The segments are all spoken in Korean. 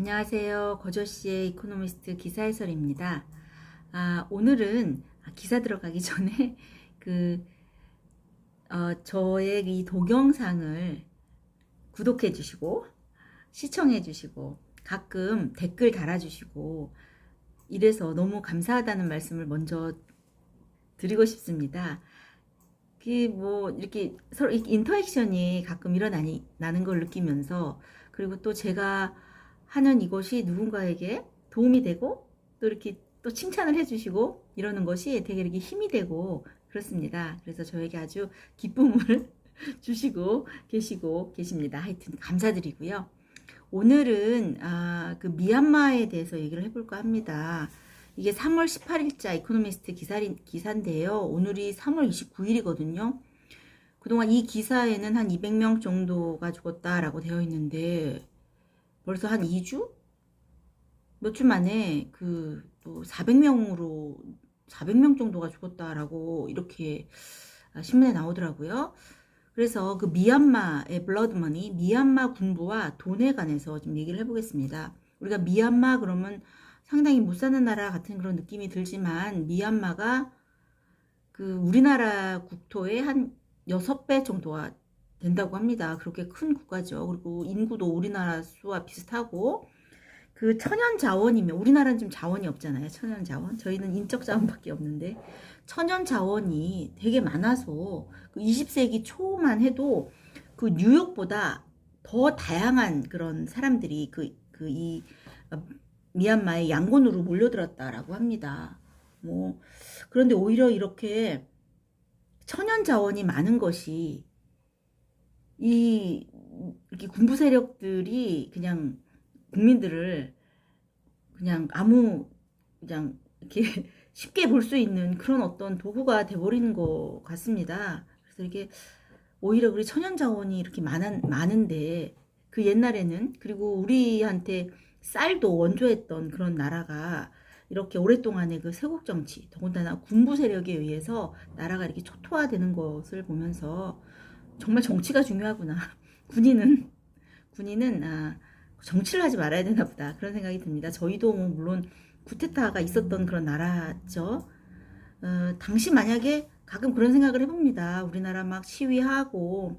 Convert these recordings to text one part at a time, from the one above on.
안녕하세요. 거저씨의 이코노미스트 기사 해설입니다. 오늘은 기사 들어가기 전에 저의 이 동영상을 구독해 주시고 시청해 주시고 가끔 댓글 달아주시고 이래서 너무 감사하다는 말씀을 먼저 드리고 싶습니다. 이렇게 서로 인터액션이 가끔 일어나는 걸 느끼면서, 그리고 또 제가 하는 이것이 누군가에게 도움이 되고 또 이렇게 또 칭찬을 해주시고 이러는 것이 되게 이렇게 힘이 되고 그렇습니다. 그래서 저에게 아주 기쁨을 주시고 계십니다. 하여튼 감사드리고요. 오늘은 그 미얀마에 대해서 얘기를 해볼까 합니다. 이게 3월 18일자 이코노미스트 기사인데요. 오늘이 3월 29일이거든요. 그동안 이 기사에는 한 200명 정도가 죽었다라고 되어 있는데 벌써 한 2주? 몇 주 만에 또 400명 정도가 죽었다라고 이렇게 신문에 나오더라고요. 그래서 그 미얀마의 블러드머니, 미얀마 군부와 돈에 관해서 좀 얘기를 해보겠습니다. 우리가 미얀마 그러면 상당히 못 사는 나라 같은 그런 느낌이 들지만, 미얀마가 우리나라 국토의 한 6배 정도가 된다고 합니다. 그렇게 큰 국가죠. 그리고 인구도 우리나라 수와 비슷하고, 천연 자원이면, 우리나라는 좀 자원이 없잖아요. 천연 자원. 저희는 인적 자원밖에 없는데, 천연 자원이 되게 많아서 20세기 초만 해도 뉴욕보다 더 다양한 그런 사람들이 미얀마의 양곤으로 몰려들었다라고 합니다. 그런데 오히려 이렇게 천연 자원이 많은 것이 이렇게 군부 세력들이 그냥 국민들을 그냥 이렇게 쉽게 볼 수 있는 그런 어떤 도구가 돼버리는 것 같습니다. 그래서 이게 오히려 우리 천연 자원이 이렇게 많은데, 옛날에는, 그리고 우리한테 쌀도 원조했던 그런 나라가 이렇게 오랫동안의 세국 정치, 더군다나 군부 세력에 의해서 나라가 이렇게 초토화되는 것을 보면서 정말 정치가 중요하구나. 군인은 정치를 하지 말아야 되나 보다, 그런 생각이 듭니다. 저희도 물론 쿠데타가 있었던 그런 나라죠. 당시 만약에 가끔 그런 생각을 해봅니다. 우리나라 막 시위하고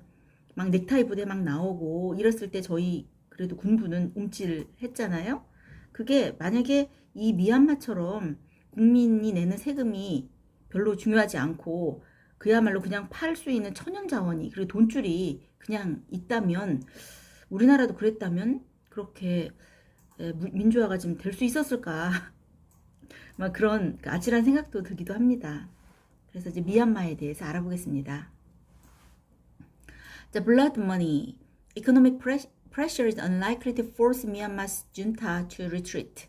막 넥타이 부대 막 나오고 이랬을 때 저희 그래도 군부는 움찔했잖아요. 그게 만약에 이 미얀마처럼 국민이 내는 세금이 별로 중요하지 않고 그야말로 그냥 팔 수 있는 천연 자원이, 그리고 돈줄이 그냥 있다면, 우리나라도 그랬다면 그렇게 민주화가 좀 될 수 있었을까? 막 그런 아찔한 생각도 들기도 합니다. 그래서 이제 미얀마에 대해서 알아보겠습니다. The blood money, economic pressure is unlikely to force Myanmar's junta to retreat.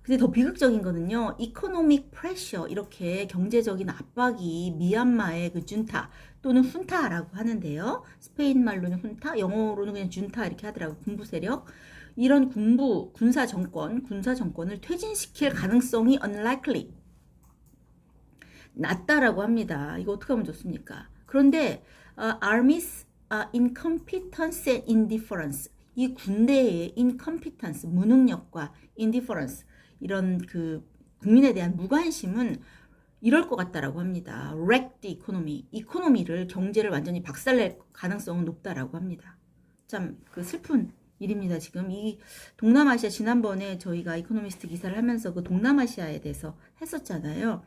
근데 더 비극적인 거는요, economic pressure, 이렇게 경제적인 압박이 미얀마의 junta 또는 훈타라고 하는데요. 스페인 말로는 훈타, 영어로는 그냥 junta 이렇게 하더라고요. 군부 세력. 이런 군사 정권을 퇴진시킬 가능성이 unlikely, 낮다라고 합니다. 이거 어떻게 하면 좋습니까? 그런데 army's incompetence and indifference, 이 군대의 incompetence, 무능력과 indifference, 이런 국민에 대한 무관심은 이럴 것 같다라고 합니다. wreck the economy, 경제를 완전히 박살낼 가능성은 높다라고 합니다. 참 슬픈 일입니다. 지금 이 동남아시아, 지난번에 저희가 이코노미스트 기사를 하면서 동남아시아에 대해서 했었잖아요.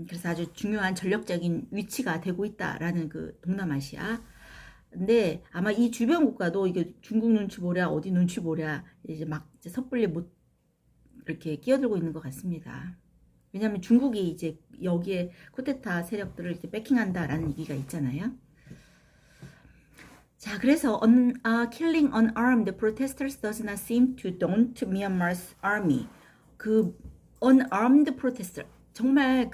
그래서 아주 중요한 전략적인 위치가 되고 있다라는 동남아시아. 근데 아마 이 주변 국가도 이게 중국 눈치 보랴 어디 눈치 보랴 이제 섣불리 못 이렇게 끼어들고 있는 것 같습니다. 왜냐하면 중국이 이제 여기에 쿠데타 세력들을 이제 백킹한다라는 얘기가 있잖아요. 자, 그래서 killing unarmed protesters does not seem to daunt Myanmar's army. unarmed protester, 정말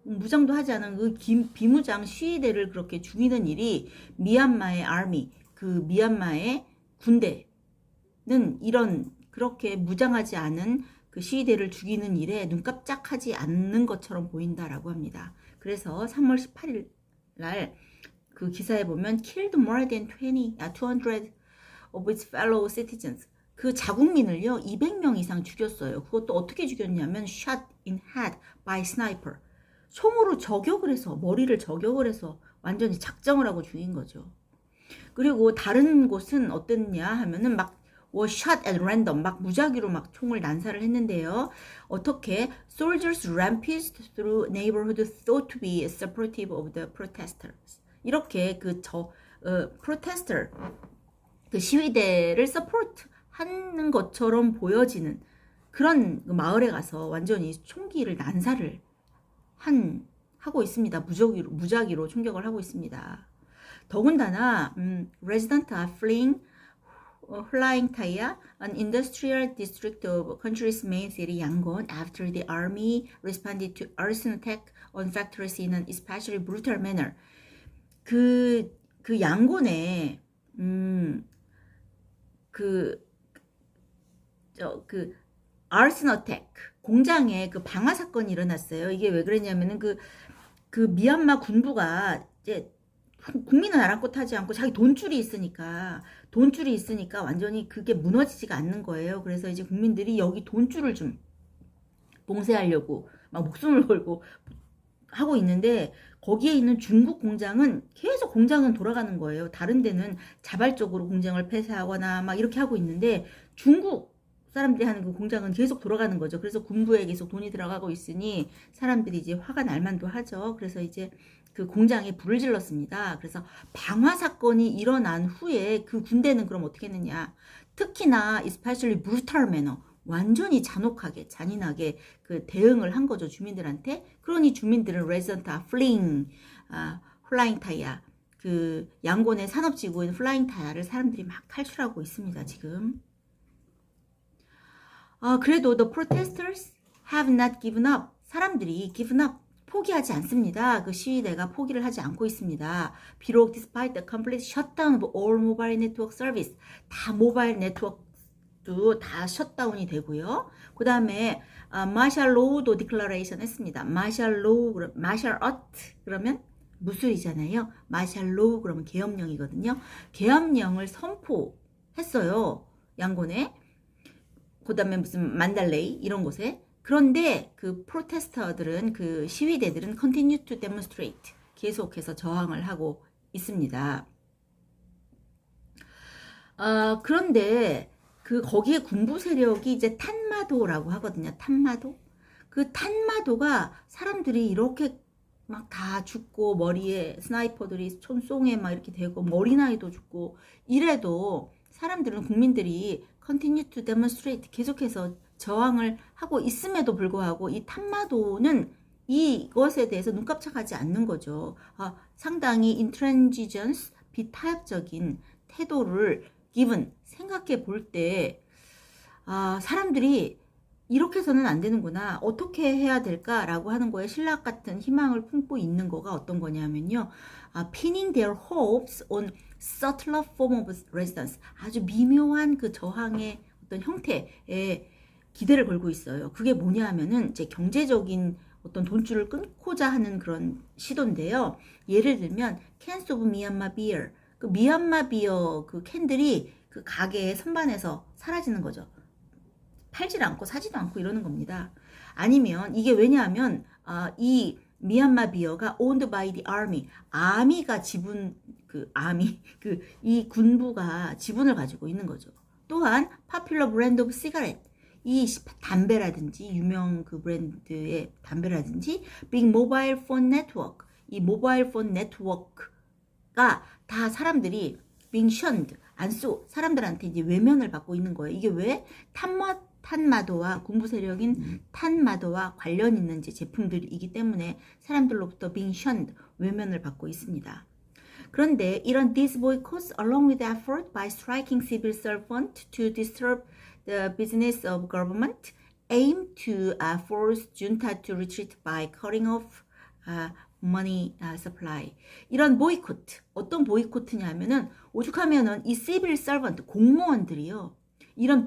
무장도 하지 않은 비무장 시위대를 그렇게 죽이는 일이 미얀마의 army, 미얀마의 군대는 그렇게 무장하지 않은 시위대를 죽이는 일에 눈깜짝하지 않는 것처럼 보인다라고 합니다. 그래서 3월 18일 날 기사에 보면 killed more than 200 of its fellow citizens, 그 자국민을요 200명 이상 죽였어요. 그것도 어떻게 죽였냐면 shot in head by sniper. 총으로 저격을 해서 머리를 저격을 해서 완전히 작정을 하고 죽인 거죠. 그리고 다른 곳은 어땠냐 하면은 막 was shot at random 막 무작위로 막 총을 난사를 했는데요. 어떻게 soldiers rampaged through neighborhood thought to be supportive of the protesters. 이렇게 protester 그 시위대를 서포트 하는 것처럼 보여지는 그런 마을에 가서 완전히 총기를 난사를 하고 있습니다. 무작위로 총격을 하고 있습니다. 더군다나 residents are fleeing Flying Thai, an industrial district of country's main city Yangon, after the army responded to arson attack on factories in an especially brutal manner. 그 양곤에 arson attack 공장에 그 방화 사건이 일어났어요. 이게 왜 그랬냐면은 그 미얀마 군부가 이제 국민은 아랑곳하지 않고 자기 돈줄이 있으니까 완전히 그게 무너지지가 않는 거예요. 그래서 이제 국민들이 여기 돈줄을 좀 봉쇄하려고 막 목숨을 걸고 하고 있는데 거기에 있는 중국 공장은 계속 공장은 돌아가는 거예요. 다른 데는 자발적으로 공장을 폐쇄하거나 막 이렇게 하고 있는데 중국 사람들이 하는 그 공장은 계속 돌아가는 거죠. 그래서 군부에 계속 돈이 들어가고 있으니 사람들이 이제 화가 날 만도 하죠. 그래서 이제 그 공장에 불을 질렀습니다. 그래서 방화 사건이 일어난 후에 그 군대는 그럼 어떻게 했느냐. 특히나 especially brutal manner 완전히 잔혹하게 잔인하게 그 대응을 한 거죠. 주민들한테. 그러니 주민들은 resident fleeing flying Thai 그 양곤의 산업지구인 플라잉 타야를 사람들이 막 탈출하고 있습니다. 지금. 그래도 the protesters have not given up. 사람들이 given up. 포기하지 않습니다. 그 시위대가 포기를 하지 않고 있습니다. 비록 despite the complete shutdown of all mobile network service. 다 모바일 네트워크도 다 셧다운이 되고요. 그 다음에 martial law도 declaration 했습니다. martial law, martial art 그러면 무술이잖아요. martial law 그러면 계엄령이거든요. 계엄령을 선포했어요. 양곤에. 그 다음에 무슨 만달레이 이런 곳에. 그런데 그 프로테스터들은 그 시위대들은 continue to demonstrate 계속해서 저항을 하고 있습니다. 그런데 그 거기에 군부 세력이 이제 탄마도라고 하거든요. 탄마도. 그 탄마도가 사람들이 이렇게 막 다 죽고 머리에 스나이퍼들이 총송에 막 이렇게 대고 어린아이도 죽고 이래도 사람들은 국민들이 continue to demonstrate 계속해서 저항을 하고 있음에도 불구하고 이 탄마도는 이것에 대해서 눈깜짝하지 않는 거죠. 상당히 intransigence, 비타협적인 태도를 given, 생각해 볼 때 사람들이 이렇게 해서는 안 되는구나. 어떻게 해야 될까라고 하는 거에 신락 같은 희망을 품고 있는 거가 어떤 거냐면요. pinning their hopes on subtler form of resistance. 아주 미묘한 그 저항의 어떤 형태에 기대를 걸고 있어요. 그게 뭐냐 하면은 이제 경제적인 어떤 돈줄을 끊고자 하는 그런 시도인데요. 예를 들면 cans of Myanmar beer. 그 미얀마 비어 그 캔들이 그 가게의 선반에서 사라지는 거죠. 팔질 않고 사지도 않고 이러는 겁니다. 아니면 이게 왜냐하면 이 미얀마 비어가 owned by the army. 아미가 지분 이 군부가 지분을 가지고 있는 거죠. 또한 popular brand of cigarette. 이 담배라든지 유명 그 브랜드의 담배라든지 big mobile phone network. 이 모바일 폰 네트워크가 다 사람들이 being shunned, 사람들한테 이제 외면을 받고 있는 거예요. 이게 왜? 탄마도와 군부 세력인 탄마도와 관련 있는 이제 제품들이기 때문에 사람들로부터 being shunned, 외면을 받고 있습니다. 그런데 이런 these boycotts along with effort by striking civil servant to disturb the business of government aim to force junta to retreat by cutting off money supply. 이런 보이콧, 어떤 보이콧이냐면은 오죽하면은 이 civil servant 공무원들이요. 이런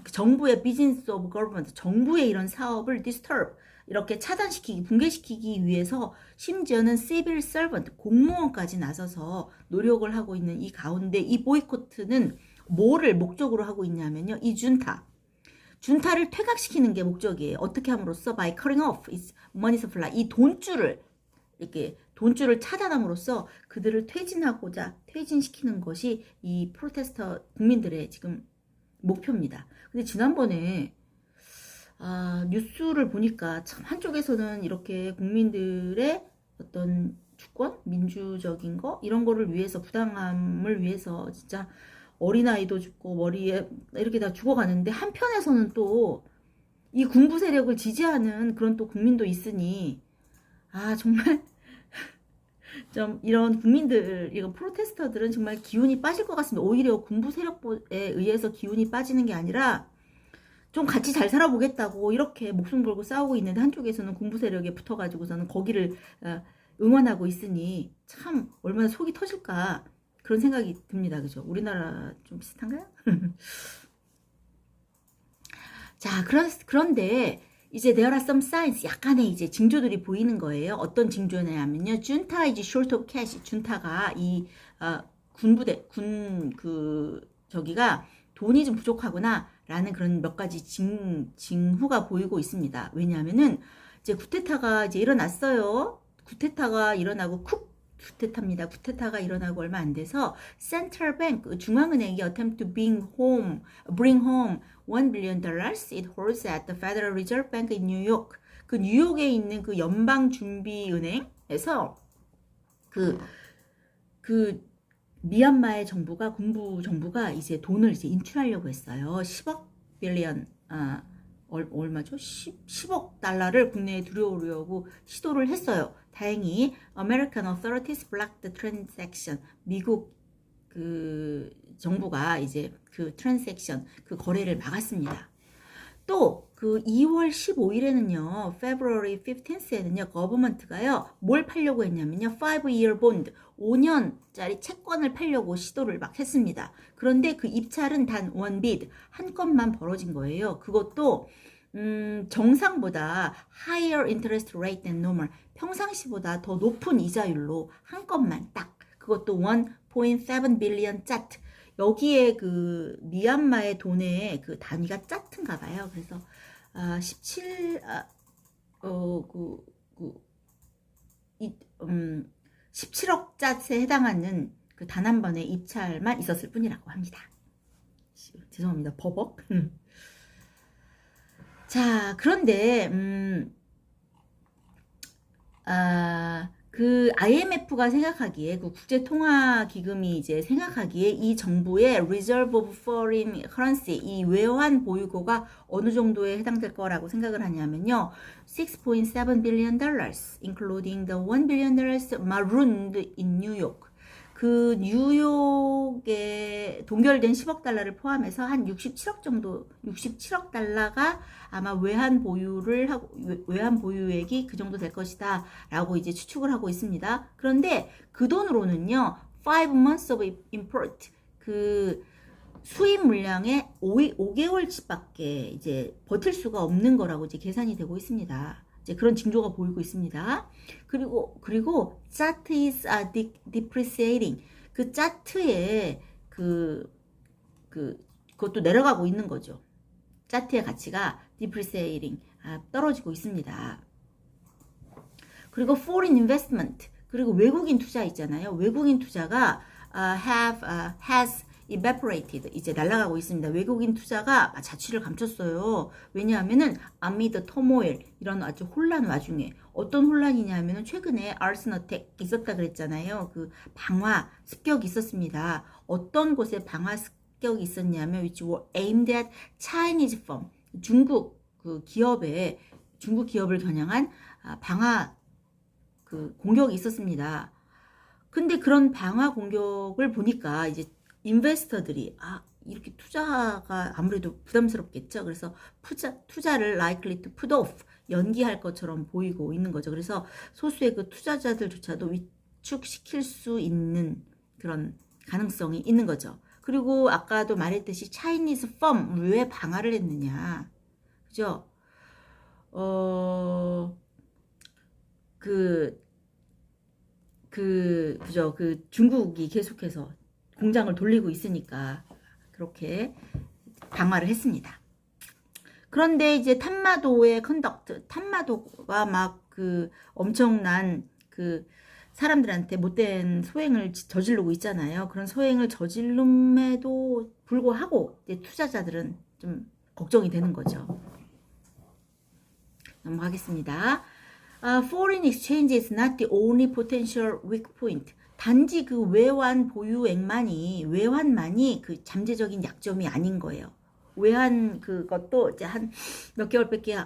정부의 business of government, 정부의 이런 사업을 disturb, 이렇게 차단시키기, 붕괴시키기 위해서 심지어는 civil servant, 공무원까지 나서서 노력을 하고 있는 이 가운데 이 보이콧은 뭐를 목적으로 하고 있냐면요. 이 준타를 퇴각시키는 게 목적이에요. 어떻게 함으로써 by cutting off its money supply 이 돈줄을 차단함으로써 그들을 퇴진시키는 것이 이 프로테스터 국민들의 지금 목표입니다. 근데 지난번에 뉴스를 보니까 참 한쪽에서는 이렇게 국민들의 어떤 주권, 민주적인 거 이런 거를 위해서 부당함을 위해서 진짜 어린아이도 죽고 머리에 이렇게 다 죽어가는데 한편에서는 또 이 군부 세력을 지지하는 그런 또 국민도 있으니 정말 좀 이런 국민들, 이런 프로테스터들은 정말 기운이 빠질 것 같습니다. 오히려 군부 세력에 의해서 기운이 빠지는 게 아니라 좀 같이 잘 살아보겠다고 이렇게 목숨 걸고 싸우고 있는데 한쪽에서는 군부 세력에 붙어가지고서는 거기를 응원하고 있으니 참 얼마나 속이 터질까 그런 생각이 듭니다. 그죠? 우리나라 좀 비슷한가요? 자, 그런데 이제 there are some signs 약간의 이제 징조들이 보이는 거예요. 어떤 징조냐면요. junta is short of cash. 준타가 이 저기가 돈이 좀 부족하구나 라는 그런 몇 가지 징후가 보이고 있습니다. 왜냐하면은 이제 쿠데타가 이제 일어났어요. 쿠데타가 일어나고 쿠데타입니다. 쿠데타가 일어나고 얼마 안 돼서 센트럴 뱅크 중앙은행이 attempt to bring home $1 billion it holds at the Federal Reserve Bank in New York. 그 뉴욕에 있는 그 연방준비은행에서 그 미얀마의 정부가 군부 정부가 이제 돈을 이제 인출하려고 했어요. 10억 빌리언 얼마죠? 10억 달러를 국내에 들여오려고 시도를 했어요. 다행히 American authorities blocked the transaction. 미국 그 정부가 이제 그 트랜잭션 그 거래를 막았습니다. 또 그 2월 15일에는요, February 15th에는요, 거버먼트가요, 뭘 팔려고 했냐면요, 5-year bond, 5년짜리 채권을 팔려고 시도를 막 했습니다. 그런데 그 입찰은 단 one bid, 한 건만 벌어진 거예요. 그것도 정상보다 higher interest rate than normal, 평상시보다 더 높은 이자율로 한 건만 딱, 그것도 1.7 billion 짜트. 여기에 그 미얀마의 돈의 그 단위가 짜트인가 봐요. 그래서 17억 짜트에 해당하는 그 단 한 번의 입찰만 있었을 뿐이라고 합니다. 죄송합니다. 버벅. 자, 그런데 그 IMF가 생각하기에 그 국제통화기금이 이제 생각하기에 이 정부의 Reserve of Foreign Currency 이 외환 보유고가 어느 정도에 해당될 거라고 생각을 하냐면요, 6.7 billion dollars, including the 1 billion dollars marooned in New York. 그 뉴욕에 동결된 10억 달러를 포함해서 한 67억 달러가 아마 외환 보유액이 그 정도 될 것이다 라고 이제 추측을 하고 있습니다. 그런데 그 돈으로는요, 5 months of import, 그 수입 물량의 5개월치밖에 이제 버틸 수가 없는 거라고 이제 계산이 되고 있습니다. 이제 그런 징조가 보이고 있습니다. 그리고 차트 is depreciating. 그 차트에 그것도 내려가고 있는 거죠. 차트의 가치가 depreciating, 떨어지고 있습니다. 그리고 foreign investment, 그리고 외국인 투자 있잖아요. 외국인 투자가 has evaporated, 이제 날아가고 있습니다. 외국인 투자가 자취를 감췄어요. 왜냐하면은 amid turmoil, 이런 아주 혼란 와중에, 어떤 혼란이냐면은 최근에 arson attack 있었다 그랬잖아요. 그 방화 습격이 있었습니다. 어떤 곳에 방화 습격이 있었냐면 which were aimed at Chinese firm, 중국 기업을 겨냥한 방화 그 공격이 있었습니다. 근데 그런 방화 공격을 보니까 이제 인베스터들이 이렇게 투자가 아무래도 부담스럽겠죠. 그래서 투자를 likely to put off, 연기할 것처럼 보이고 있는 거죠. 그래서 소수의 그 투자자들조차도 위축시킬 수 있는 그런 가능성이 있는 거죠. 그리고 아까도 말했듯이 Chinese firm, 왜 방화를 했느냐, 그죠? 그죠? 그 중국이 계속해서 공장을 돌리고 있으니까 그렇게 방화를 했습니다. 그런데 이제 탐마도의 컨덕트, 탐마도가 막 그 엄청난 그 사람들한테 못된 소행을 저지르고 있잖아요. 그런 소행을 저질름에도 불구하고 이제 투자자들은 좀 걱정이 되는 거죠. 넘어가겠습니다. Foreign exchange is not the only potential weak point. 단지 그 외환 보유액만이 외환만이 그 잠재적인 약점이 아닌 거예요. 외환 그것도 이제 한 몇 개월밖에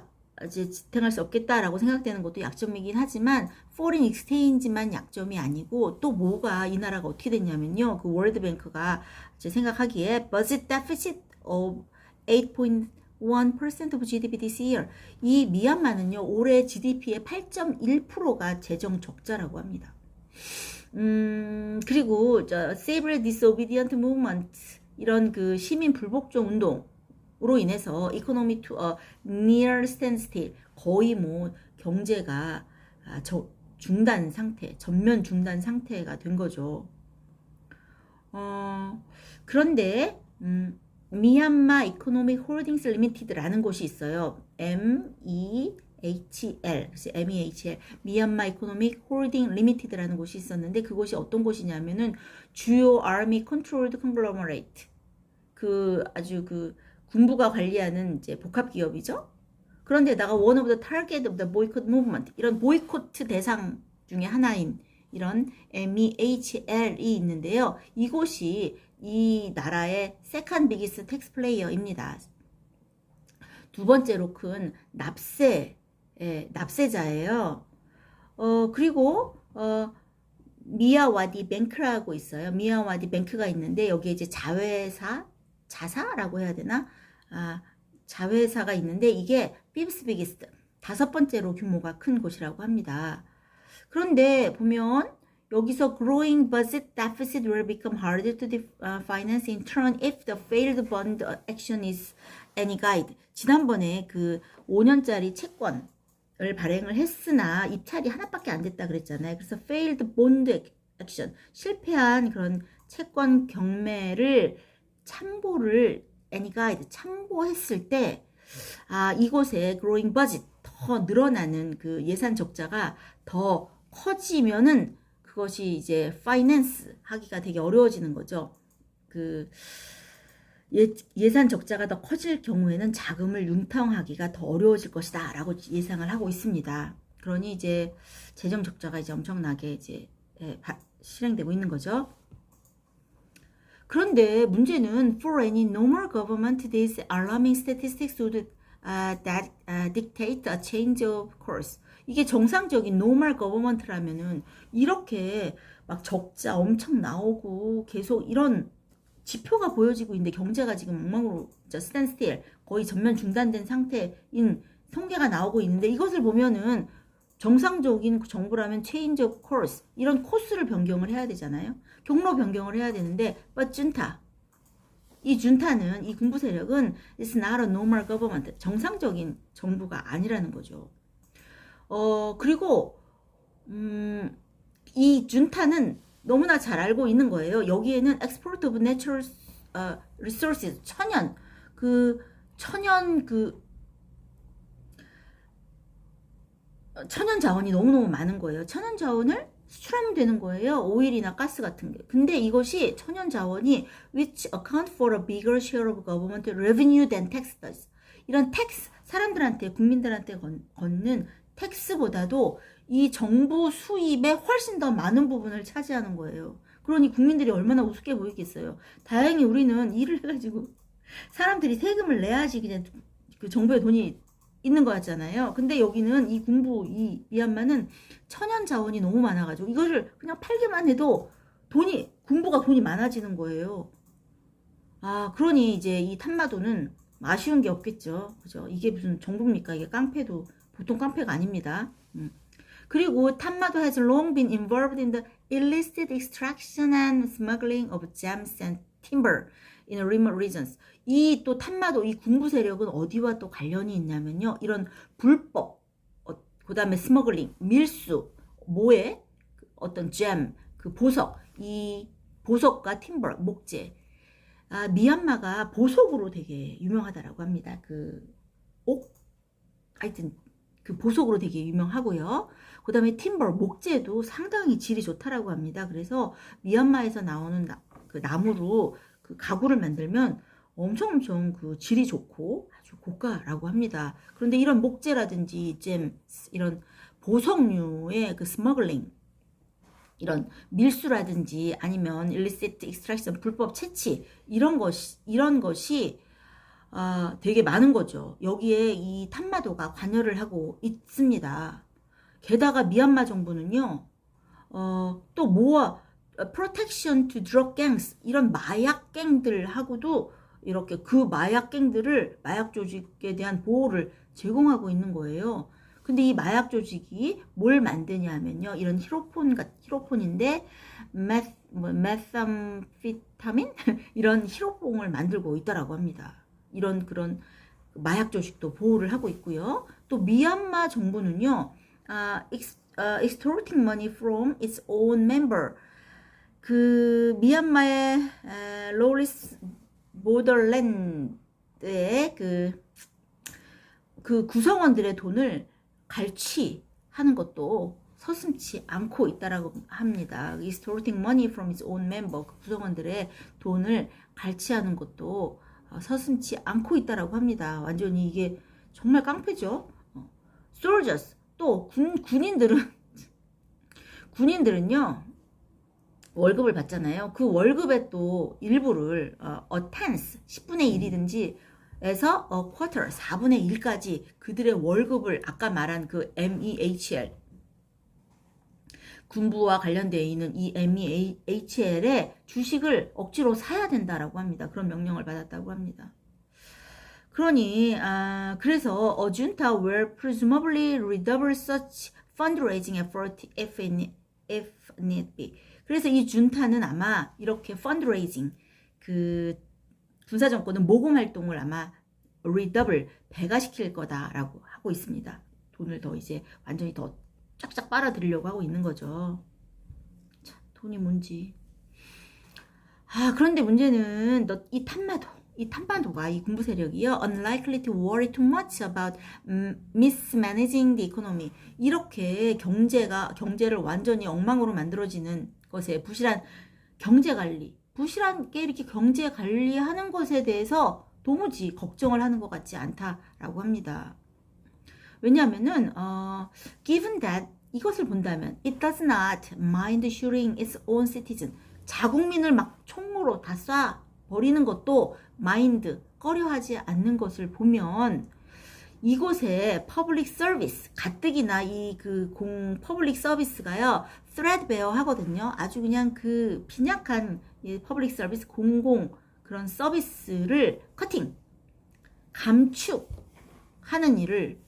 이제 지탱할 수 없겠다라고 생각되는 것도 약점이긴 하지만 foreign exchange만 약점이 아니고 또 뭐가 이 나라가 어떻게 됐냐면요. 그 월드뱅크가 이제 생각하기에 budget deficit of 8.1% of GDP this year. 이 미얀마는요. 올해 GDP의 8.1%가 재정 적자라고 합니다. 그리고 저 civil disobedient movement 이런 그 시민 불복종 운동으로 인해서 economy to a near standstill 거의 뭐 경제가 중단 상태, 전면 중단 상태가 된 거죠. 그런데 미얀마 이코노믹 홀딩스 리미티드라는 곳이 있어요. MEHL, 그래서 MEHL, 미얀마 이코노믹 홀딩 리미티드라는 곳이 있었는데 그곳이 어떤 곳이냐면은 주요 아미 컨트롤드 컨글로머레이트, 그 아주 그 군부가 관리하는 이제 복합 기업이죠. 그런데다가 one of the target of the boycott movement, 이런 보이콧 대상 중에 하나인 이런 MEHL이 있는데요. 이곳이 이 나라의 second biggest tax player입니다. 두 번째로 큰 납세자예요. 그리고 미야와디 뱅크라고 있어요. 미야와디 뱅크가 있는데 여기에 이제 자사라고 해야 되나? 자회사가 있는데 이게 fifth biggest, 다섯 번째로 규모가 큰 곳이라고 합니다. 그런데 보면 여기서 growing budget deficit will become harder to finance in turn if the failed bond action is any guide. 지난번에 그 5년짜리 채권을 발행을 했으나 입찰이 하나밖에 안 됐다 그랬잖아요. 그래서 failed bond action, 실패한 그런 채권 경매를 any guide, 참고했을 때 이곳에 growing budget, 더 늘어나는 그 예산 적자가 더 커지면은 그것이 이제 파이낸스 하기가 되게 어려워지는 거죠. 그 예산 적자가 더 커질 경우에는 자금을 융통하기가 더 어려워질 것이다 라고 예상을 하고 있습니다. 그러니 이제 재정 적자가 이제 엄청나게 이제 실행되고 있는 거죠. 그런데 문제는 for any normal government, these alarming statistics would dictate a change of course. 이게 정상적인 normal government라면은 이렇게 막 적자 엄청 나오고 계속 이런 지표가 보여지고 있는데 경제가 지금 엉망으로 standstill, 거의 전면 중단된 상태인 통계가 나오고 있는데 이것을 보면은 정상적인 정부라면 change of course, 이런 코스를 변경을 해야 되잖아요. 경로 변경을 해야 되는데 but junta, 이 준타는, 이 군부 세력은 it's not a normal government, 정상적인 정부가 아니라는 거죠. 그리고 이 준타는 너무나 잘 알고 있는 거예요. 여기에는 export of natural resources, 천연 자원이 너무너무 많은 거예요. 천연 자원을 수출하면 되는 거예요. 오일이나 가스 같은 게. 근데 이것이 천연 자원이 which account for a bigger share of government revenue than tax does. 이런 텍스, 사람들한테, 국민들한테 걷는 텍스보다도 이 정부 수입에 훨씬 더 많은 부분을 차지하는 거예요. 그러니 국민들이 얼마나 우습게 보이겠어요. 다행히 우리는 일을 해가지고 사람들이 세금을 내야지 그냥 그 정부에 돈이 있는 거 같잖아요. 근데 여기는 이 군부, 이 미얀마는 천연 자원이 너무 많아가지고 이거를 그냥 팔기만 해도 군부가 돈이 많아지는 거예요. 그러니 이제 이 탐마도는 아쉬운 게 없겠죠. 그죠? 이게 무슨 정부입니까? 이게 깡패도 보통 깡패가 아닙니다. 그리고 탐마도 has long been involved in the illicit extraction and smuggling of gems and timber in remote regions. 이 또 탐마도, 이 군부 세력은 어디와 또 관련이 있냐면요. 이런 불법, 그 다음에 스머글링, 밀수, 모에 어떤 잼, 그 보석, 이 보석과 팀버, 목재, 미얀마가 보석으로 되게 유명하다라고 합니다. 하여튼 그 보석으로 되게 유명하고요. 그 다음에 팀버, 목재도 상당히 질이 좋다라고 합니다. 그래서 미얀마에서 나오는 그 나무로 그 가구를 만들면 엄청 그 질이 좋고 아주 고가라고 합니다. 그런데 이런 목재라든지 이런 보석류의 그 스머글링, 이런 밀수라든지 아니면 illicit extraction, 불법 채취 이런 것이 되게 많은 거죠. 여기에 이 탐마도가 관여를 하고 있습니다. 게다가 미얀마 정부는요, 또 protection to drug gangs, 이런 마약 갱들하고도 이렇게 그 마약 갱들을, 마약 조직에 대한 보호를 제공하고 있는 거예요. 근데 이 마약 조직이 뭘 만드냐 하면요, 이런 히로폰인데 메삼피타민 이런 히로뽕을 만들고 있다라고 합니다. 이런 그런 마약 조직도 보호를 하고 있고요. 또 미얀마 정부는요, extorting money from its own member, 그 미얀마의 로리스 보더랜드의 그 구성원들의 돈을 갈취하는 것도 서슴지 않고 있다라고 합니다. extorting money from its own member, 그 구성원들의 돈을 갈취하는 것도 서슴지 않고 있다라고 합니다. 완전히 이게 정말 깡패죠. soldiers, 또 군인들은요 월급을 받잖아요. 그 월급의 또 일부를 a tenth, 10분의 1이든지 에서 quarter, 4분의 1까지 그들의 월급을 아까 말한 그 MEHL, 군부와 관련되어 있는 이 MEHL의 주식을 억지로 사야 된다라고 합니다. 그런 명령을 받았다고 합니다. 그러니 그래서 a junta will presumably redouble such fundraising effort if need be. 그래서 이 준타는 아마 이렇게 fundraising, 그 군사 정권은 모금 활동을 아마 redouble, 배가시킬 거다라고 하고 있습니다. 돈을 더 이제 완전히 더 쫙쫙 빨아들이려고 하고 있는 거죠. 참, 돈이 뭔지. 그런데 문제는 이 탐마도가 이 군부 세력이요, unlikely to worry too much about mismanaging the economy. 이렇게 경제를 완전히 엉망으로 만들어지는 것에 부실한 경제 관리, 부실하게 이렇게 경제 관리하는 것에 대해서 도무지 걱정을 하는 것 같지 않다라고 합니다. 왜냐하면은 given that, 이것을 본다면 it does not mind shooting its own citizen, 자국민을 막 총으로 다 쏴 버리는 것도 mind, 꺼려하지 않는 것을 보면 이곳에 퍼블릭 서비스, 가뜩이나 이 퍼블릭 서비스가요 threadbare 하거든요. 아주 그냥 그 빈약한 퍼블릭 서비스, 공공 그런 서비스를 감축하는 일을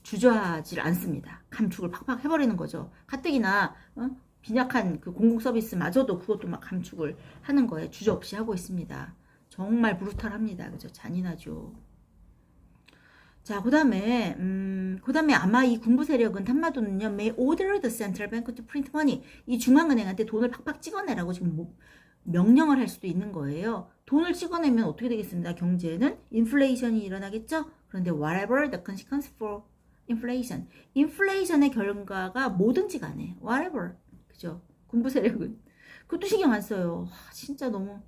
주저하지 않습니다. 감축을 팍팍 해버리는 거죠. 가뜩이나 빈약한 그 공공 서비스마저도 그것도 막 감축을 하는 거에 주저없이 하고 있습니다. 정말 브루탈합니다. 그죠? 잔인하죠. 자, 그 다음에 아마 이 군부 세력은 탐마도는요, may order the central bank to print money, 이 중앙은행한테 돈을 팍팍 찍어내라고 지금 명령을 할 수도 있는 거예요. 돈을 찍어내면 어떻게 되겠습니다. 경제는 인플레이션이 일어나겠죠. 그런데 whatever the consequence for inflation, 인플레이션의 결과가 뭐든지 간에 whatever, 그죠? 군부 세력은 그것도 신경 안 써요. 진짜 너무.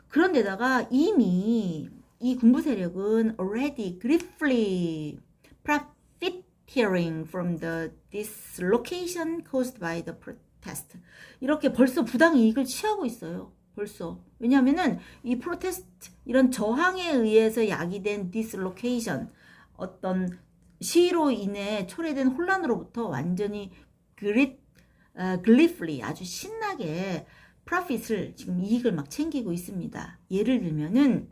그런데다가 이미 이 군부 세력은 already gravely profiteering from the dislocation caused by the protest. 이렇게 벌써 부당이익을 취하고 있어요. 벌써. 왜냐하면은 이 프로테스트, 이런 저항에 의해서 야기된 dislocation, 어떤 시위로 인해 초래된 혼란으로부터 완전히 gleefully, 아주 신나게 profit을, 지금 이익을 막 챙기고 있습니다. 예를 들면은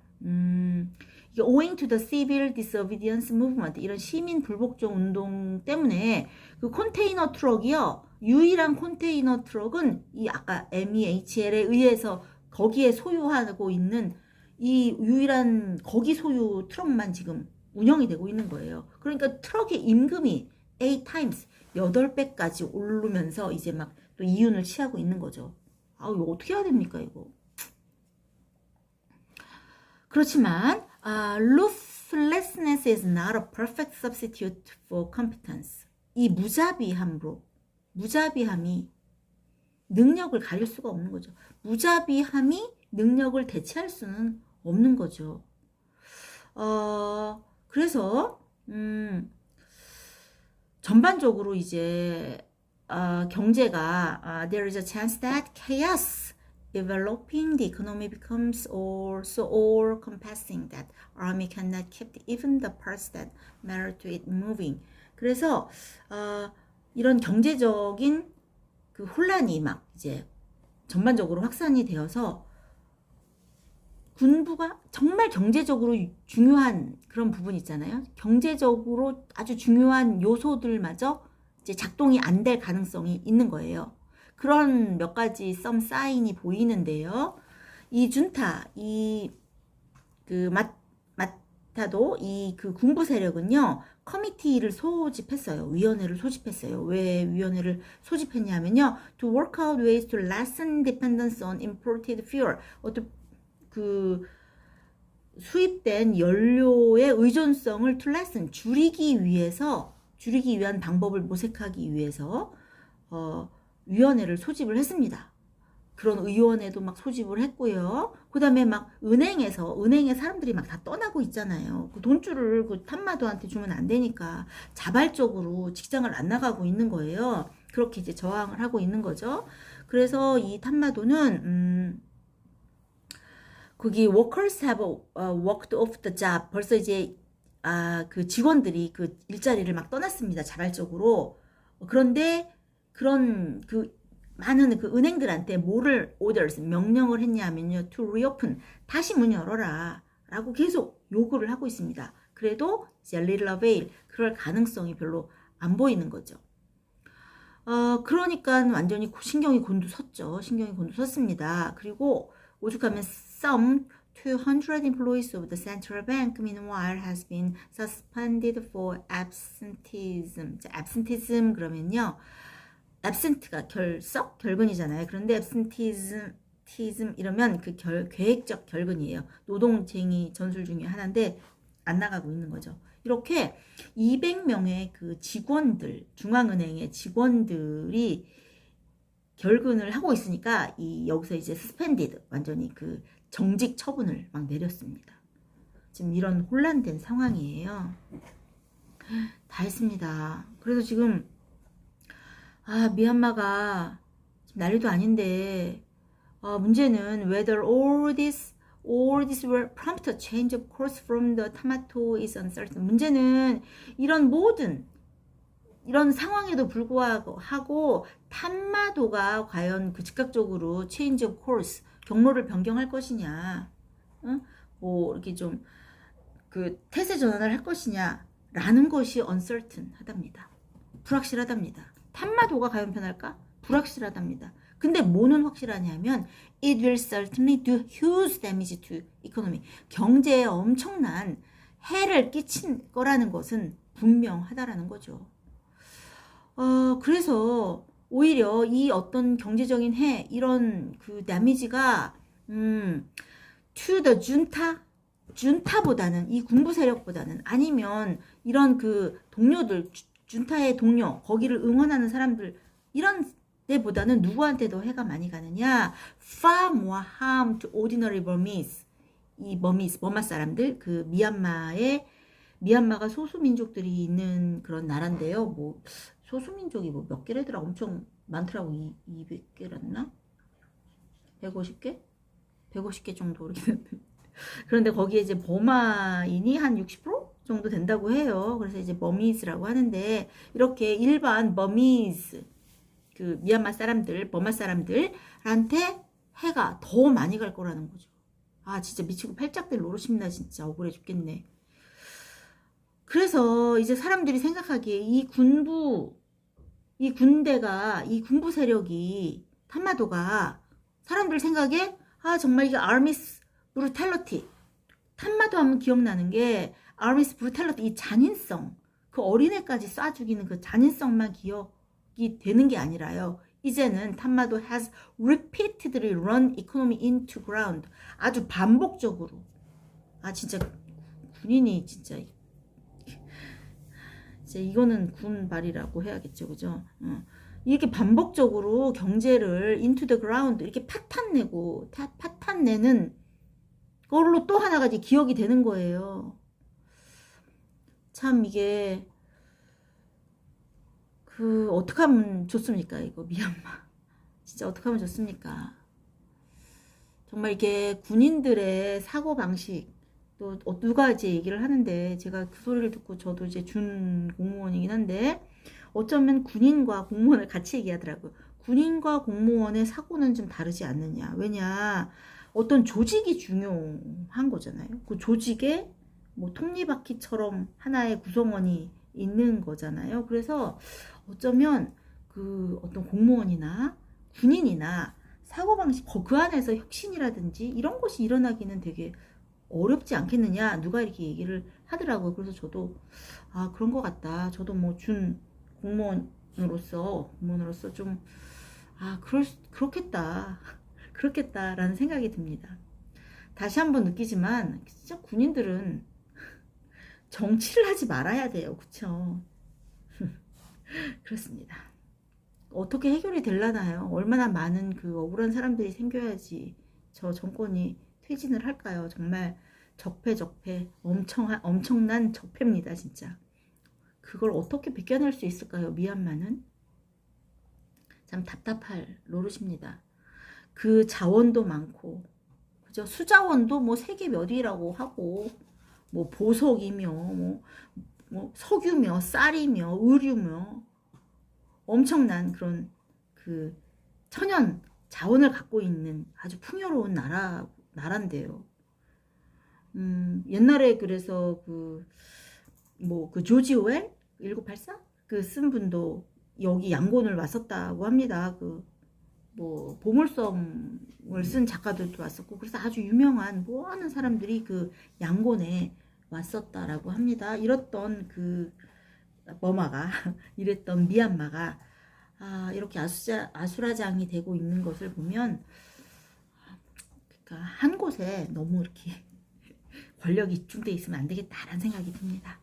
owing to the civil disobedience movement, 이런 시민 불복종 운동 때문에 그 컨테이너 트럭이요, 유일한 컨테이너 트럭은 이 아까 MEHL에 의해서 거기에 소유하고 있는 이 유일한 거기 소유 트럭만 지금 운영이 되고 있는 거예요. 그러니까 트럭의 임금이 8times, 8배까지 오르면서 이제 막 또 이윤을 취하고 있는 거죠. 이거 어떻게 해야 됩니까, 이거? 그렇지만 ruthlessness is not a perfect substitute for competence. 이 무자비함이 능력을 가릴 수가 없는 거죠. 무자비함이 능력을 대체할 수는 없는 거죠. 그래서 전반적으로 이제 경제가 there is a chance that chaos developing the economy becomes so all-compassing that army cannot keep even the parts that matter to it moving. 그래서 이런 경제적인 그 혼란이 막 이제 전반적으로 확산이 되어서 군부가 정말 경제적으로 중요한 그런 부분 있잖아요. 경제적으로 아주 중요한 요소들마저 이제 작동이 안 될 가능성이 있는 거예요. 그런 몇 가지 썸 사인이 보이는데요. 이 준타, 마타도 이 그 군부 세력은요, 커미티를 소집했어요. 위원회를 소집했어요. 왜 위원회를 소집했냐면요, to work out ways to lessen dependence on imported fuel. 그 수입된 연료의 의존성을 to lessen, 줄이기 위한 방법을 모색하기 위해서 위원회를 소집을 했습니다. 그런 의원회도 막 소집을 했고요. 그 다음에 막 은행에 사람들이 막 다 떠나고 있잖아요. 그 돈줄을 그 탐마도한테 주면 안 되니까 자발적으로 직장을 안 나가고 있는 거예요. 그렇게 이제 저항을 하고 있는 거죠. 그래서 이 탐마도는 거기 workers have worked off the job. 벌써 이제 그 직원들이 그 일자리를 막 떠났습니다. 자발적으로. 그런데 그런 그 많은 그 은행들한테 orders 명령을 했냐면요, to reopen, 다시 문 열어라 라고 계속 요구를 하고 있습니다. 그래도 이제 little avail, 그럴 가능성이 별로 안 보이는 거죠. 그러니까 완전히 신경이 곤두섰습니다. 그리고 오죽하면 some 200 employees of the central bank meanwhile has been suspended for absenteeism. absenteeism 그러면요, absent가 결근이잖아요. 그런데 absenteeism 이러면 그 계획적 결근이에요. 노동쟁이 전술 중에 하나인데 안 나가고 있는 거죠. 이렇게 200명의 그 직원들, 중앙은행의 직원들이 결근을 하고 있으니까 여기서 이제 suspended, 완전히 그 정직 처분을 막 내렸습니다. 지금 이런 혼란된 상황이에요. 다 했습니다. 그래서 지금 미얀마가 난리도 아닌데 문제는 whether all this will prompt a change of course from the Tatmadaw is uncertain. 문제는 이런 모든 이런 상황에도 불구하고 탐마도가 과연 그 즉각적으로 change of course, 경로를 변경할 것이냐, 뭐 이렇게 좀 그 태세 전환을 할 것이냐라는 것이 uncertain 하답니다. 불확실하답니다. 탐마도가 과연 변할까? 불확실하답니다. 근데 뭐는 확실하냐면 it will certainly do huge damage to economy. 경제에 엄청난 해를 끼친 거라는 것은 분명하다라는 거죠. 그래서 오히려 이 어떤 경제적인 해, 이런 그 데미지가 to the 준타보다는, 이 군부 세력보다는, 아니면 이런 그 동료들, 준타의 동료, 거기를 응원하는 사람들, 이런 데보다는 누구한테 더 해가 많이 가느냐? far more harm to ordinary Burmese. 이 버마 사람들, 그 미얀마가 소수민족들이 있는 그런 나라인데요. 뭐 소수민족이 뭐 몇 개래더라? 엄청 많더라고. 200개랬나? 150개? 150개 정도 이렇게. 그런데 거기에 이제 버마인이 한 60% 정도 된다고 해요. 그래서 이제 버미즈라고 하는데, 이렇게 일반 버미즈, 그 미얀마 사람들, 버마 사람들한테 해가 더 많이 갈 거라는 거죠. 진짜 미치고 팔짝들 노릇입니다. 진짜 억울해 죽겠네. 그래서 이제 사람들이 생각하기에 이 군부 세력이, 탐마도가 사람들 생각에 정말 이게 아미스 브루탈리티, 탐마도 하면 기억나는 게 아미스 브루탈리티, 이 잔인성, 그 어린애까지 쏴 죽이는 그 잔인성만 기억이 되는 게 아니라요. 이제는 탐마도 has repeatedly run economy into ground. 아주 반복적으로 진짜 군인이 진짜 이거는 군발이라고 해야겠죠, 그죠? 이렇게 반복적으로 경제를 into the ground 이렇게 파탄내는 걸로 또 하나가 이제 기억이 되는 거예요. 참 이게 어떻게 하면 좋습니까? 이거 미얀마 진짜 어떻게 하면 좋습니까? 정말 이게 군인들의 사고방식 또 누가 이제 얘기를 하는데 제가 그 소리를 듣고 저도 이제 준 공무원이긴 한데 어쩌면 군인과 공무원을 같이 얘기하더라고요. 군인과 공무원의 사고는 좀 다르지 않느냐. 왜냐 어떤 조직이 중요한 거잖아요. 그 조직에 뭐 톱니바퀴처럼 하나의 구성원이 있는 거잖아요. 그래서 어쩌면 어떤 공무원이나 군인이나 사고방식 그 안에서 혁신이라든지 이런 것이 일어나기는 되게 어렵지 않겠느냐 누가 이렇게 얘기를 하더라고요. 그래서 저도 그런 것 같다. 저도 뭐 준 공무원으로서 좀 그렇겠다 그렇겠다라는 생각이 듭니다. 다시 한번 느끼지만 진짜 군인들은 정치를 하지 말아야 돼요. 그쵸? 그렇습니다. 어떻게 해결이 될라나요? 얼마나 많은 억울한 사람들이 생겨야지 저 정권이 퇴진을 할까요? 정말 적폐 엄청난 적폐입니다. 진짜 그걸 어떻게 베껴낼 수 있을까요? 미얀마는 참 답답할 노릇입니다. 그 자원도 많고 그죠? 수자원도 뭐 세계 몇 위라고 하고 뭐 보석이며 뭐 석유며 쌀이며 의류며 엄청난 그런 천연 자원을 갖고 있는 아주 풍요로운 나라인데요. 옛날에 그래서 조지 오웰 1984 쓴 분도 여기 양곤을 왔었다고 합니다. 보물섬을 쓴 작가들도 왔었고 그래서 아주 유명한 많은 사람들이 양곤에 왔었다라고 합니다. 이랬던 이랬던 미얀마가 이렇게 아수라장이 되고 있는 것을 보면 그러니까 한 곳에 너무 이렇게 권력이 집중돼 있으면 안 되겠다라는 생각이 듭니다.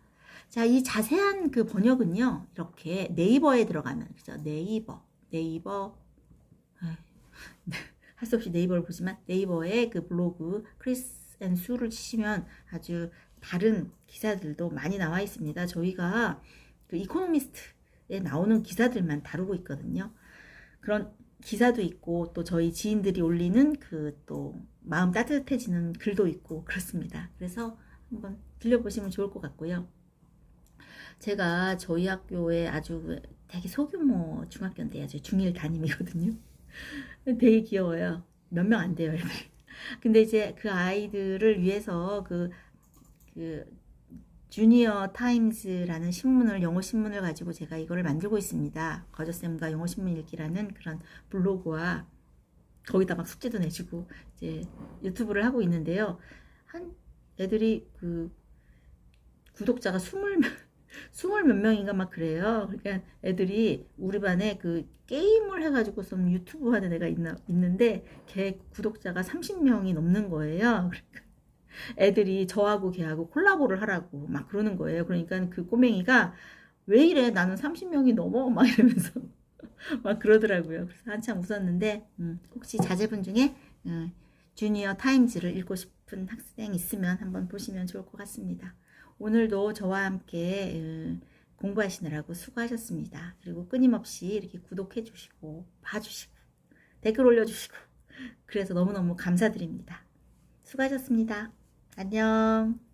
자, 이 자세한 번역은요 이렇게 네이버에 들어가면 그죠? 네이버 할 수 없이 네이버를 보지만 네이버에 블로그 크리스 앤 수를 치시면 아주 다른 기사들도 많이 나와 있습니다. 저희가 이코노미스트에 나오는 기사들만 다루고 있거든요. 그런 기사도 있고 또 저희 지인들이 올리는 또 마음 따뜻해지는 글도 있고 그렇습니다. 그래서 한번 들려보시면 좋을 것 같고요. 제가 저희 학교에 아주 되게 소규모 중학교인데 아주 중1 담임이거든요. 되게 귀여워요. 몇 명 안 돼요, 애들이. 근데 이제 그 아이들을 위해서 주니어 타임즈라는 신문을, 영어 신문을 가지고 제가 이거를 만들고 있습니다. 거저쌤과 영어 신문 읽기라는 그런 블로그와 거기다 막 숙제도 내주고 이제 유튜브를 하고 있는데요. 애들이 구독자가 20몇 명인가 막 그래요. 그러니까 애들이 우리 반에 게임을 해가지고 좀 유튜브 하는 애가 있는데 걔 구독자가 30명이 넘는 거예요. 그러니까 애들이 저하고 걔하고 콜라보를 하라고 막 그러는 거예요. 그러니까 꼬맹이가 왜 이래 나는 30명이 넘어 막 이러면서 막 그러더라고요. 그래서 한참 웃었는데 혹시 자제분 중에 주니어 타임즈를 읽고 싶은 학생 있으면 한번 보시면 좋을 것 같습니다. 오늘도 저와 함께 공부하시느라고 수고하셨습니다. 그리고 끊임없이 이렇게 구독해 주시고 봐주시고 댓글 올려주시고 그래서 너무너무 감사드립니다. 수고하셨습니다. 안녕.